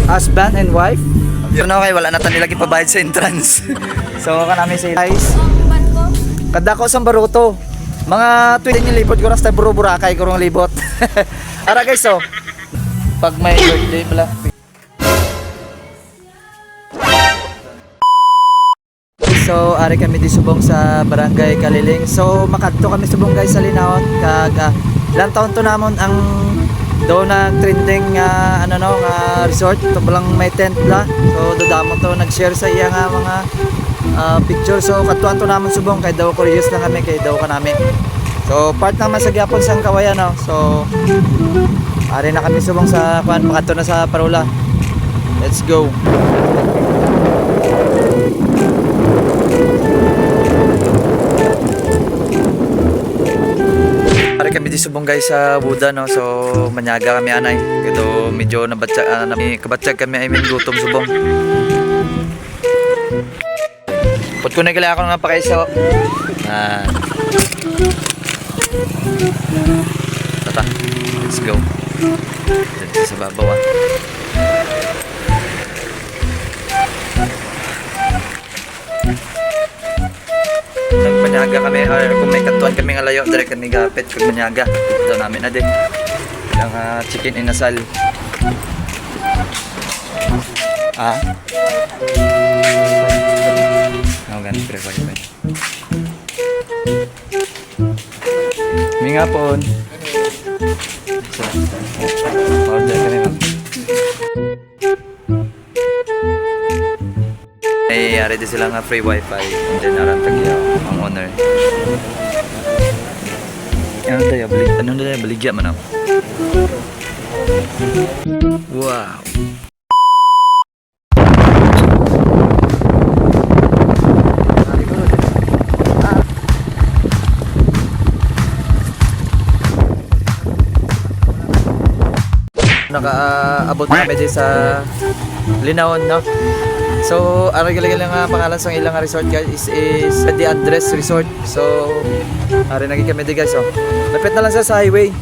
husband and wife. Ano okay, wala na tayo nilagay pabayad sa entrance. So ka namin sa guys. Kada ko sa baruto. Mga 20 libot ko ras tayo buro-burakay ko rong libot. Ara guys, so pag may birthday pala. So ari kami di subong sa Barangay Kaliling. So makadto kami subong guys sa Linaot kag ilang taon to namon ang do na trending nga resort to lang may tent la. So dodamo to nag-share sa iya nga mga picture. So katuan to namon subong kay daw curious na kami kay daw ka namin. So part naman sa gyapon sang kawayan no. So ari na kami subong sa kuan makadto na sa Parola. Let's go. Ari kami di subong guys sa Buda no. So manyaga kami anay. Kaya medyo nabatsa kabatsag kami ay gutom subong. Put ko na kailangan ko nga pa kayo so. Tata. Let's go. Dito sa babaw Nagmanyaga kami or kung may katuan kami nga layo direct kami gapit kung manyaga ito namin na din ang chicken inasal ganun prefer pa may nga po so order kami mag ay ready sila nga free wifi and then narantag yaw ang owner ano tayo baligya man ako wow nakaabot kami din sa Linaon no. So, aragal nga pangalan sa ilang resort guys is the address resort. So, ari naging kami di guys oh. Lapit na lang sa highway.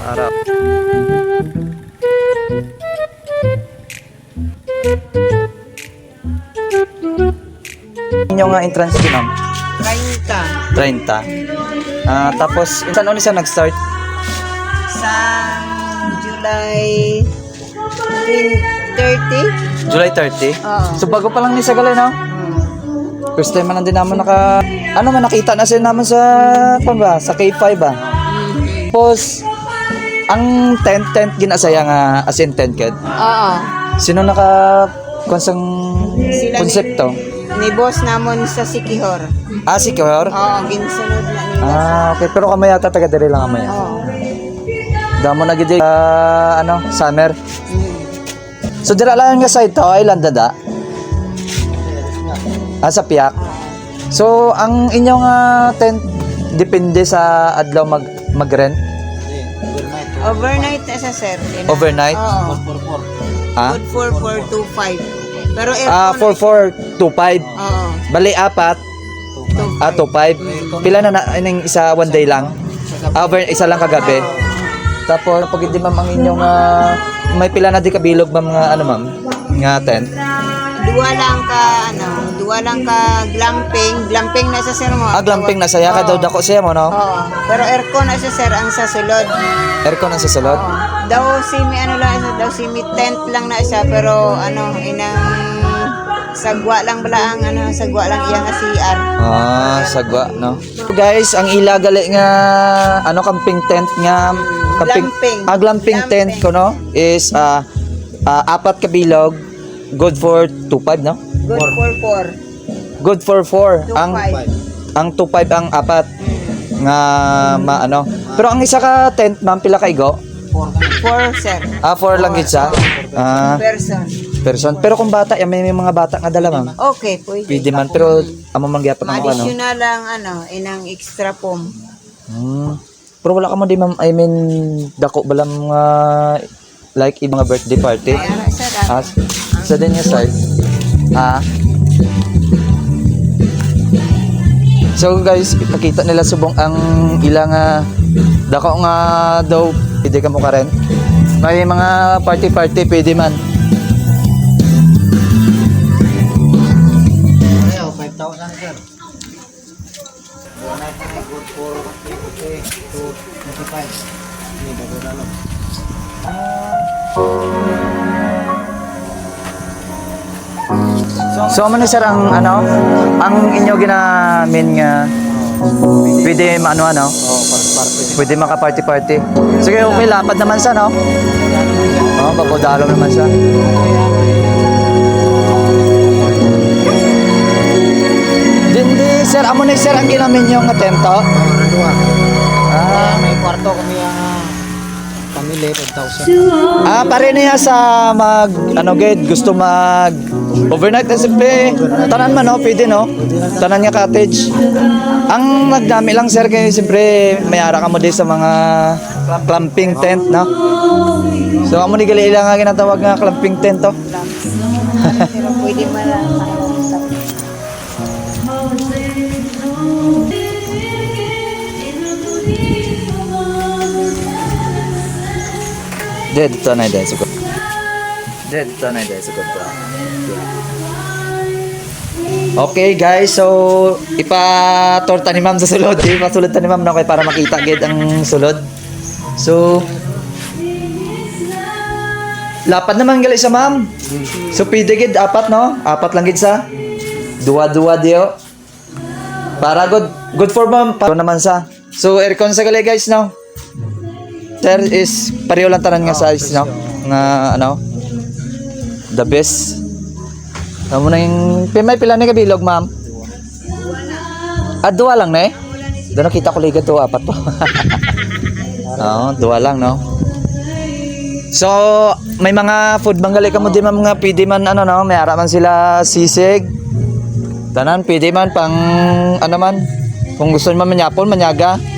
Ara. Inyo nga entrance din ma'am. 30. Tapos saan ulit siya nag-start? Sa July 30? July 30? Oo. So bago pa lang ni sa galay no? First time man din naman nakita na sila naman sa sa K5 ba? Tapos ang tent ginasaya nga as in tent kid. Oo. Sino konsang konsepto? Ni boss namon sa Sikihor. Sikihor? Oo, ginsunod na nila. Okay, pero kamay yata taga diri lang kamay. Oo. Damo na gid summer. So dira lang nga side to island dada. Sa Piak. So ang inyong tent depende sa adlaw mag-rent. Overnight na sa sir. Overnight? Oo. Good for 425. Pero aircon 4425. Oo. Bali 4 25. Pila na ining isa one day lang. Isa lang kagabi. Tapos pag hindi ma'am ang inyong may pila na di kabilog ba mga ma'am nga tent? Duwa lang ka glamping na sa sir mo. Glamping na saya ka daw dako siya mo no? Oo. Pero aircon na sa sir ang sa sulod. Aircon na sa sulod? Oo. Daw semi tent lang na siya pero inang sagwa lang bala ang sagwa lang iya nga CR. Sagwa no. Guys, ang ila gali nga camping tent nga glamping tent ko no is 4 kabilog good for 25 no? Good for 4. Ang 25 ang 4 nga Pero ang isa ka tent ma'am pila ka igo? 4 sir. 4 lang gid siya. Person. Pero kung bata, may mga bata nga dala ma'am. Okay, Pwede man pero amo mangyapon ang additional lang inang extra foam. Pero wala ka mo di ma'am, I mean dako balang mga like mga birthday party. Sa din yung side. So guys, ipakita nila subong ang ilang dako nga daw Pwede ka mo ka rin. May mga party-party, pwede man. Ayaw, 5,000 sir. Good for 50 to 25. Hindi bago na lang. So ano sir ang ano? Ang inyo ginamin nga pwede ano? Oo, party. Pwede maka party-party. Sige, okay, lapad naman siya, no? Oo, babodalo naman siya. Hindi, sir, amo na sir ang ginamin yung attempt, May kwarto kami ang pamilya, 5,000. pare niya sa gusto mag overnight na siyempre, tanan man no, pwede no, tanan nga cottage. Ang nagdami lang sir kay siyempre mayara ka mo din sa mga clamping tent no. So amo ni gali ilang nga ginatawag nga clamping tent to. Pero pwede man lang. Dead tanay dahil sugod. Dead tanay dahil sugod pa. Okay guys, so ipa-torta ni ma'am sa sulod. Ipa-sulod ta ni ma'am na kay para makita gid ang sulod. So lapad naman gali sa ma'am. So pwede gid apat no? Apat lang gid sa duwa-duwa dio. Para good for ma'am. Para naman sa. So aircon sa gali guys no. Sir is pareho lang tanan nga size no. Nga ano? The best. Amo na yung may pila ni kabilog, ma'am. Dua lang na eh. Doon nakita ko ligad to, apat to. Oo, dua lang, no? So, may mga food banggali ka mo din mga pwede man, ano, no? May ara man sila sisig. Tanan, pwede man pang, ano man. Kung gusto nyo man manyapon, manyaga. May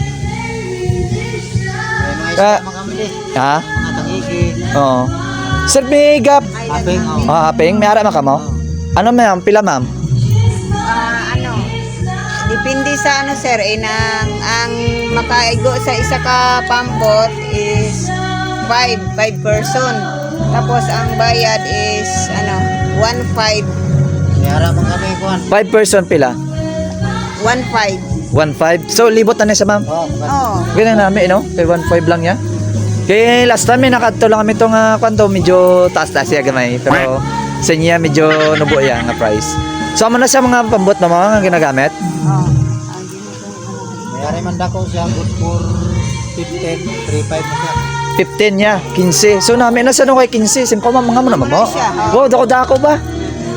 mga isang pamilya. Ha? Mga tangigi. Oo. Sir, may gap. Apeng, Haping, may ara man ka mo? Ano ma'am? Pila ma'am? Depende sa ano sir, ang makaigo sa isa ka pambot is 5 person. Tapos ang bayad is 1.5. Mayara man kami kuhan. 5 person pila? 1.5. 1.5. So, libot na siya ma'am? Oo, Oh. Ganyan namin, no? Kay 1.5 lang yan. Kaya last time, nakadto lang kami itong kwanto, medyo taas-taas siya gamay. Pero sa niya, medyo nubo yan nga price. So, ano na siya mga pambot na mga ginagamit? Oh. mayari man dako siya good for 15, 3.5 na siya. 15 niya, 15. So, namin na siya nung kay 15. Simple mga mo naman mo. Wala siya, ha? Wow, dako-dako ba?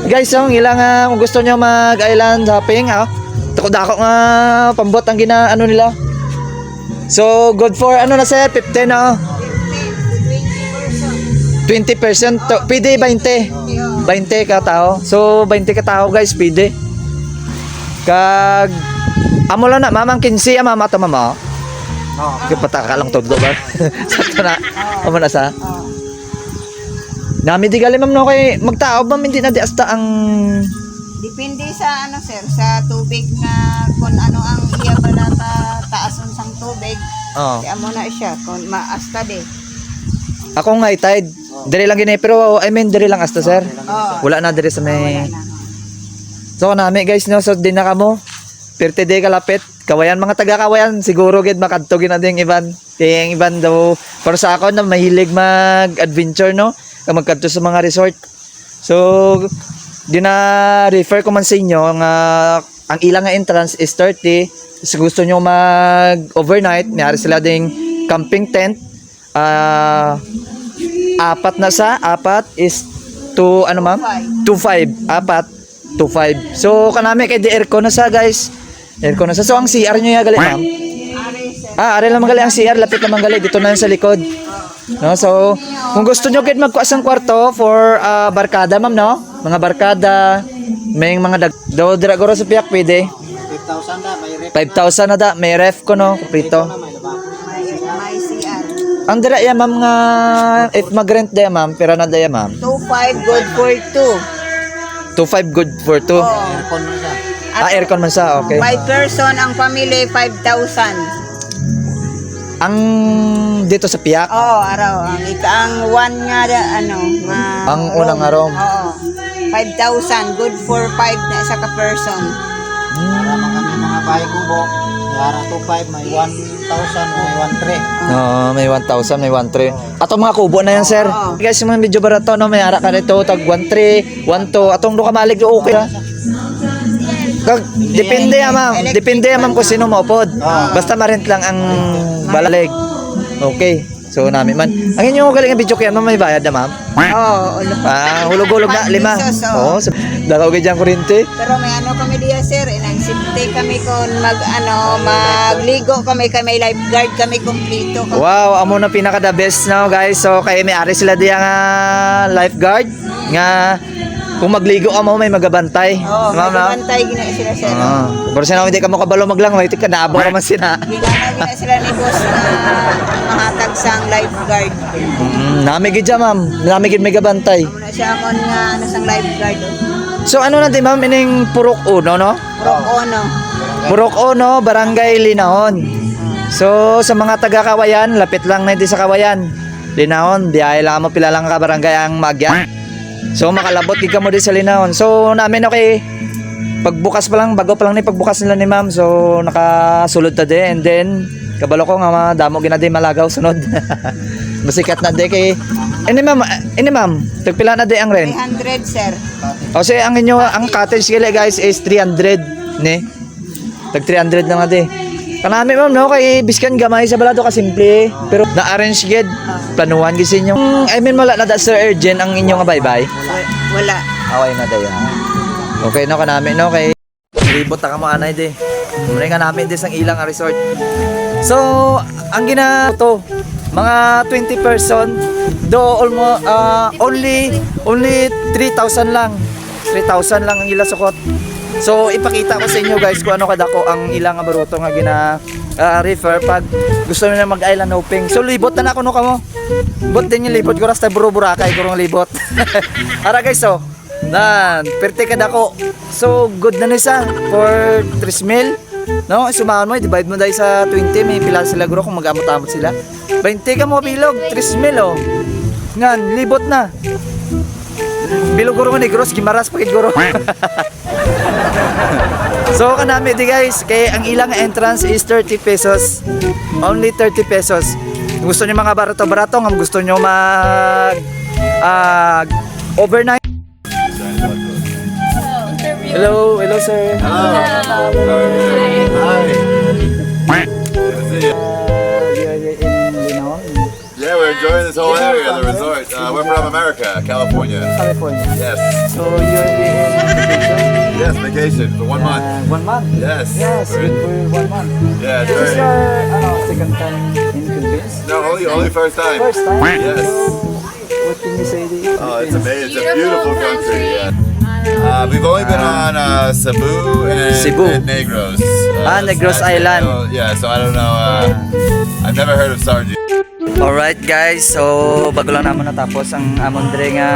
Guys, yung ilang kung gusto nyo mag-island hopping, dako-dako nga pambot ang ano nila. So, good for ano na sir? 15 na. 20%. Pwede 20. 20 ka tao. So, 20 ka tao guys, pwede. Kag amo lang na mamang 15 mama to mama. Oo. Kapataka lang todo ba? Sakto na. Amo na sa. Nami di gali ma'am no kay magtao ba hindi na di asta ang Depende sa ano sir, sa tubig nga kung ano ang iya bala ta taason sang tubig. Kaya mo na siya kung maasta de. ako nga tide. Dire lang gini pero I mean dire lang asta sir. Oh. Wala na dire sa may Wala na. So nami guys no so din na kamo. 30 day kalapit. Kawayan mga taga Kawayan siguro gid makadto gid na ding iban. Kaya yung iban daw para sa ako na mahilig mag-adventure no. Magkadto sa mga resort. So refer ko man sa inyo nga ang ilang nga entrance is 30. So gusto nyo mag-overnight, mayroon sila ding camping tent. Apat is 2 ano ma'am? 2.5. Apat 2.5. So kanami kay di aircon na sa guys. Aircon na sa. So ang CR nyo ya gali ma'am? Are lang magali ang CR, lapit naman gali dito na sa likod. No, so kung gusto nyo gid magkuha sang kwarto for barkada ma'am no? Mga barkada, may mga daw dira goro sa piyak pwede. 5,000 na, may rep. 5,000 na da, may ref ko no, kumpleto. May lababo. May CR. Ang dira ya ma'am nga if mag-rent da ma'am, pera na da ya ma'am. 2.5 good for 2. 2.5 good for 2. Aircon na siya. Aircon man sa, okay. 5 person ang pamilya 5,000. Ang dito sa Piak. Oo, araw. Ang one nga, nga... Ang unang araw. Oo. 5,000. Good for 5 na isa ka person. Para kami mga bahay kubo. Yara 2.5, may 1,000, may 1,300. May 1,000, may 1,300. Ato mga kubo na yan, sir. Oo. Guys, yung mga medyo barato, no, may ara ka nito, tag 1,300, 1,200. Atong do ka malig, okay ha? Depende ya, ma'am. Depende ya, ma'am, kung sino maupod. Basta marent lang ang balalig. Okay. So, namin man. Ang inyong galing ang video kaya, ma'am, may bayad na, ma'am? Oo. Hulog-hulog na, 5. Pesos, oo. Oo. Dalaw ka dyan, kurente. Pero may kami diya, sir. Inagsipte kami kung magligo kami, lifeguard kami, kumplito kami. Wow, amo na pinaka the best now, guys. So, kay may ari sila diya nga lifeguard. Nga, kung magligo ka mo, may magabantay. Oo, Ma'am, no? magbantay gina sila, sir. Pero sinaw hindi ka mo kabalo maglangway, tika naabot naman sina. Gina sila ni boss na mahatag sang lifeguard. Namigid dyan, ma'am. Namigid may gabantay. Muna siya ako nga sang lifeguard. So, ano natin, ma'am, ining Purok Uno, no? Purok Ono. Purok Uno, Barangay Linahon. So, sa mga taga Kawayan, lapit lang na hindi sa Kawayan. Linahon, biyahe lang mo pila lang ka barangay ang Magyan. So, makalabot gid ka mo din sa Linahon. So, namin okay, pagbukas pa lang, bago pa lang ni pagbukas nila ni ma'am. So, nakasulod ta din. And then, kabalo ko nga madamo ginadi malagaw sunod. Masikat na di kay ini ma'am, tagpila na di ang rent. 300, sir. O say ang inyo ang cottage gila guys is 300 ni. Tag 300 na nga di. Kanami ma'am no kay biskan gamay sa balado ka simple pero na-arrange gid planuhan gid sa inyo. I mean wala na da sir urgent ang inyo nga bye-bye. Wala. Away na dayon. Okay no kanami no kay libot ta ka mo anay di. Muna nga namin di sang ilang resort. So ang gina to mga 20 person do almost only 3,000 lang. 3,000 lang ang ila sukot. So ipakita ko sa inyo guys kung ano kadako ang ilang baruto nga gina refer pag gusto niyo na mag-island hopping. So libot na ako no kamo. Bot din yung libot ko rasta buro-burakay ko rong libot. Ara guys so. Nan, perte kadako. So good na nisa for 3,000. No, sumahan mo, divide mo dahil sa 20, may pila sila guro kung mag-amot-amot sila. 20 ka mo bilog, 3,000 oh. Ngan, libot na. Bilog guro ko ni Gross, gimaras pakit guro. So kanami di guys, kay ang ilang entrance is 30 pesos. Only 30 pesos. Kung gusto niyo mga barato-barato, kung gusto niyo mag overnight. Hello sir. Yeah, we're enjoying this whole area, the resort. We're from America, California. California. Yes. So you're on vacation? Yes, vacation for 1 month. 1 month? Yes. Yes, good for 1 month. Yeah, it's This is very. your second time in Philippines? No, only first time. First time? Yes. So, what can you say to the Oh, it's amazing. It's a beautiful country. Yeah. We've only been on Cebu and, Cebu. and Negros. Negros that's it. Island. So, yeah, so I don't know. I've never heard of Sardinia. Alright guys, so bago lang naman natapos ang amon dire nga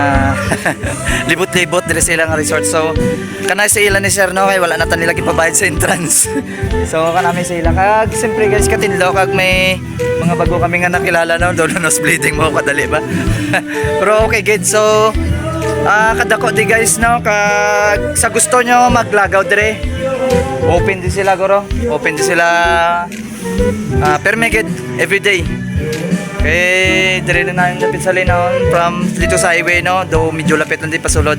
libot-libot dire sa ilang resort. So kanay sa ilan ni sir no kay wala na tan nila gipabayad sa entrance. So kanami sa ilang kag siyempre guys katinlo kag may mga bago kami nga nakilala no do nose bleeding mo kadali ba. Pero okay good. So kadako di guys no kag sa gusto nyo maglagaw dire. Open din sila guro. Open din sila permit every day. Okay, dire na namin lapit sa Linahon from dito sa highway no, do medyo lapit lang din pasulod.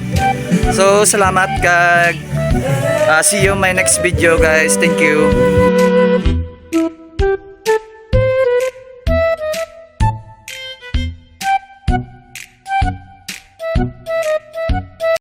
So salamat kag see you in my next video guys. Thank you.